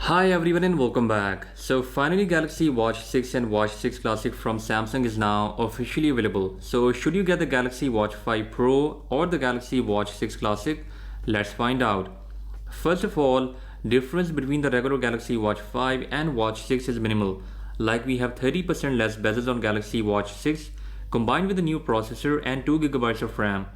Hi everyone and welcome back. So finally Galaxy Watch 6 and Watch 6 Classic from Samsung is now officially available. So should you get the Galaxy Watch 5 Pro or the Galaxy Watch 6 Classic? Let's find out. First of all, difference between the regular Galaxy Watch 5 and Watch 6 is minimal. Like we have 30% less bezels on Galaxy Watch 6 combined with a new processor and 2 GB of RAM.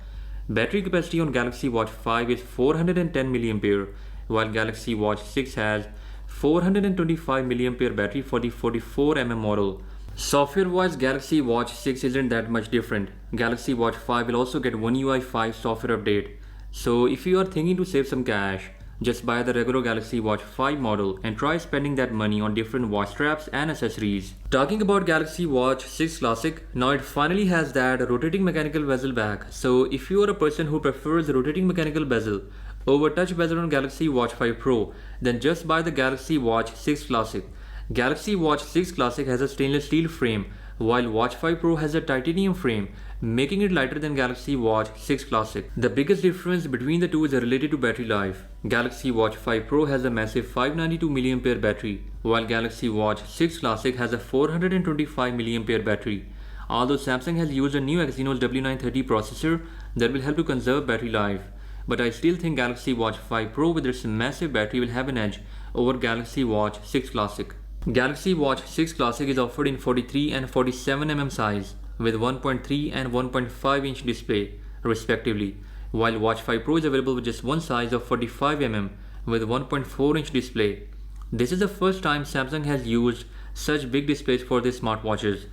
Battery capacity on Galaxy Watch 5 is 410 mAh while Galaxy Watch 6 has 425 mAh battery for the 44mm model. Software-wise, Galaxy Watch 6 isn't that much different. Galaxy Watch 5 will also get One UI 5 software update. So if you are thinking to save some cash, just buy the regular Galaxy Watch 5 model and try spending that money on different watch straps and accessories. Talking about Galaxy Watch 6 Classic, now it finally has that rotating mechanical bezel back. So if you are a person who prefers the rotating mechanical bezel over touch bezel on Galaxy Watch 5 Pro, then just buy the Galaxy Watch 6 Classic. Galaxy Watch 6 Classic has a stainless steel frame, while Watch 5 Pro has a titanium frame, making it lighter than Galaxy Watch 6 Classic. The biggest difference between the two is related to battery life. Galaxy Watch 5 Pro has a massive 592 mAh battery, while Galaxy Watch 6 Classic has a 425 mAh battery. Although Samsung has used a new Exynos W930 processor that will help to conserve battery life, but I still think Galaxy Watch 5 Pro with its massive battery will have an edge over Galaxy Watch 6 Classic. Galaxy Watch 6 Classic is offered in 43 and 47mm size with 1.3 and 1.5 inch display respectively, while Watch 5 Pro is available with just one size of 45mm with 1.4 inch display. This is the first time Samsung has used such big displays for their smartwatches.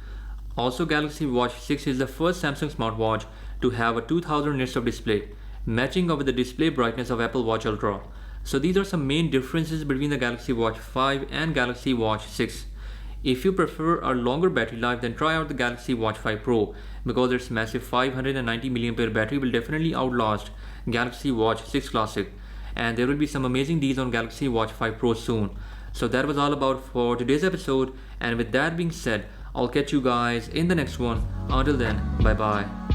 Also, Galaxy Watch 6 is the first Samsung smartwatch to have a 2000 nits of display, matching up with the display brightness of Apple Watch Ultra. So these are some main differences between the Galaxy Watch 5 and Galaxy Watch 6. If you prefer a longer battery life, then try out the Galaxy Watch 5 Pro because its massive 590 mAh battery will definitely outlast Galaxy Watch 6 Classic, and there will be some amazing deals on Galaxy Watch 5 Pro soon. So that was all about for today's episode, and with that being said, I'll catch you guys in the next one. Until then, bye bye.